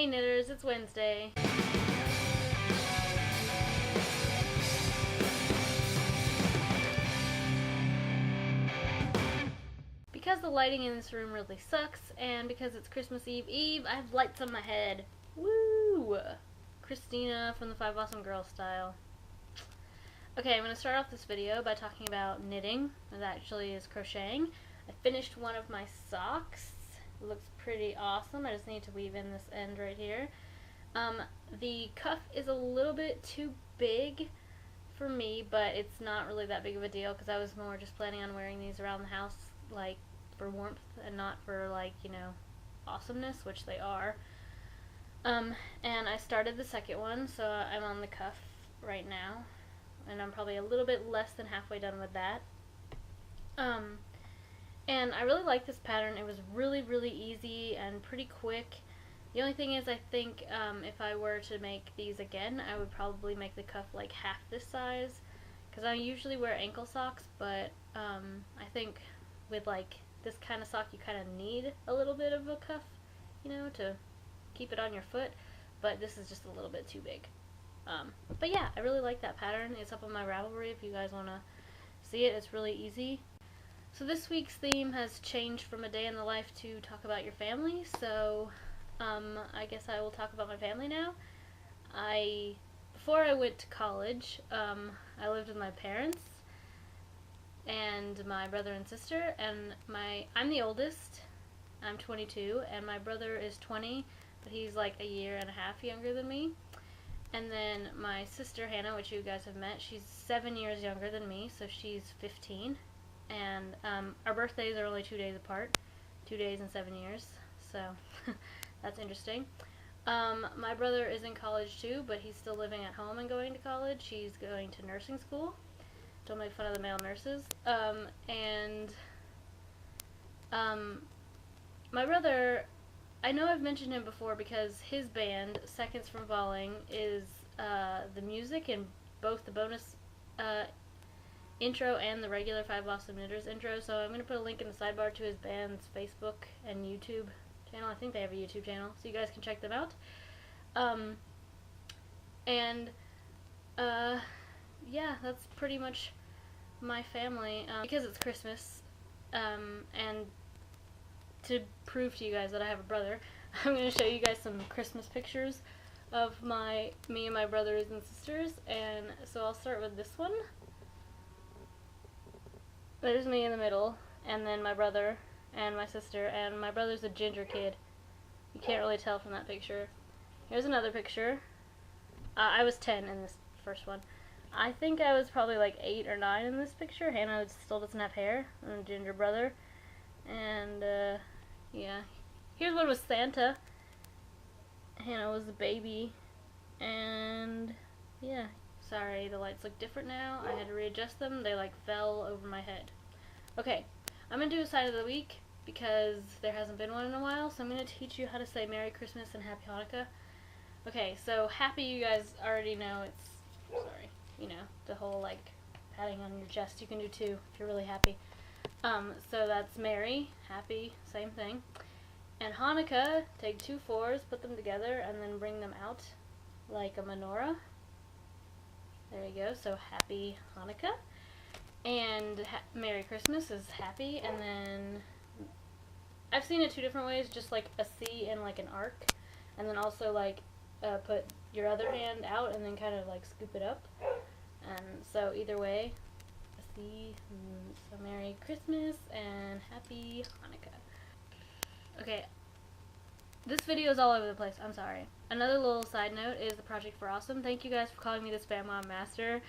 Hey knitters, it's Wednesday. Because the lighting in this room really sucks, and because it's Christmas Eve, I have lights on my head. Woo! Christina from the Five Awesome Girls style. Okay, I'm going to start off this video by talking about knitting. It actually is crocheting. I finished one of my socks. It looks pretty awesome. I just need to weave in this end right here. The cuff is a little bit too big for me, but it's not really that big of a deal because I was more just planning on wearing these around the house, like, for warmth and not for, like, you know, awesomeness, which they are. And I started the second one, so I'm on the cuff right now, and I'm probably a little bit less than halfway done with that. And I really like this pattern. It was really easy and pretty quick. The only thing is, I think if I were to make these again, I would probably make the cuff like half this size, because I usually wear ankle socks, but I think with like this kind of sock you kind of need a little bit of a cuff, you know, to keep it on your foot, but this is just a little bit too big. But yeah, I really like that pattern. It's up on my Ravelry if you guys want to see it. It's really easy. So this week's theme has changed from a day in the life to talk about your family, so I guess I will talk about my family now. Before I went to college, I lived with my parents and my brother and sister, and I'm the oldest. I'm 22, and my brother is 20, but he's like a year and a half younger than me. And then my sister Hannah, which you guys have met, she's 7 years younger than me, so she's 15. And our birthdays are only 2 days apart, 2 days and 7 years, so that's interesting. My brother is in college too, but he's still living at home and going to college. He's going to nursing school. Don't make fun of the male nurses. My brother, I know I've mentioned him before because his band, Seconds from Falling, is the music in both the bonus intro and the regular Five Awesome Knitters intro, so I'm going to put a link in the sidebar to his band's Facebook and YouTube channel. I think they have a YouTube channel, so you guys can check them out. Yeah, that's pretty much my family. Because it's Christmas, and to prove to you guys that I have a brother, I'm going to show you guys some Christmas pictures of me and my brothers and sisters, and so I'll start with this one. There's me in the middle, and then my brother and my sister, and my brother's a ginger kid. You can't really tell from that picture. Here's another picture. I was 10 in this first one. I think I was probably like 8 or 9 in this picture. Hannah still doesn't have hair, and ginger brother. And, yeah. Here's one with Santa. Hannah was a baby. And, yeah. Sorry, the lights look different now. I had to readjust them. They like fell over my head. Okay, I'm going to do a side of the week because there hasn't been one in a while, so I'm going to teach you how to say Merry Christmas and Happy Hanukkah. Okay, so happy, you guys already know it's, sorry, you know, the whole like patting on your chest you can do too if you're really happy. So that's Merry, happy, same thing. And Hanukkah, take 2 4s, put them together, and then bring them out like a menorah. There we go, so Happy Hanukkah. And Merry Christmas is happy, and then I've seen it 2 different ways, just like a C and like an arc, and then also like put your other hand out and then kind of like scoop it up. And so either way, a C, so Merry Christmas and Happy Hanukkah. Okay, this video is all over the place, I'm sorry. Another little side note is the Project for Awesome. Thank you guys for calling me the Spam Mom Master.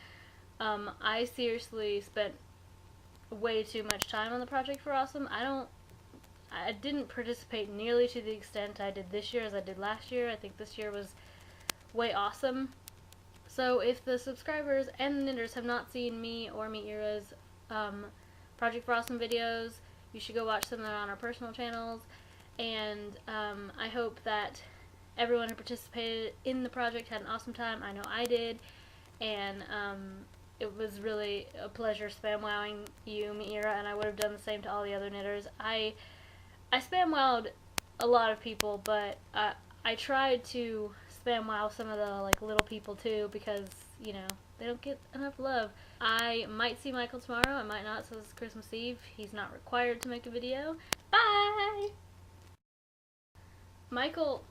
I seriously spent way too much time on the Project for Awesome. I didn't participate nearly to the extent I did this year as I did last year. I think this year was way awesome. So if the subscribers and the knitters have not seen me or Miira's Project for Awesome videos, you should go watch them. They're on our personal channels. And I hope that everyone who participated in the project had an awesome time. I know I did, and it was really a pleasure spam wowing you, Miira, and I would have done the same to all the other knitters. I spam wowed a lot of people, but I tried to spam wow some of the like little people too, because you know they don't get enough love. I might see Michael tomorrow, I might not, so it's Christmas Eve. He's not required to make a video. Bye! Michael...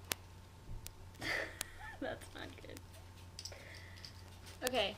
That's not good. Okay.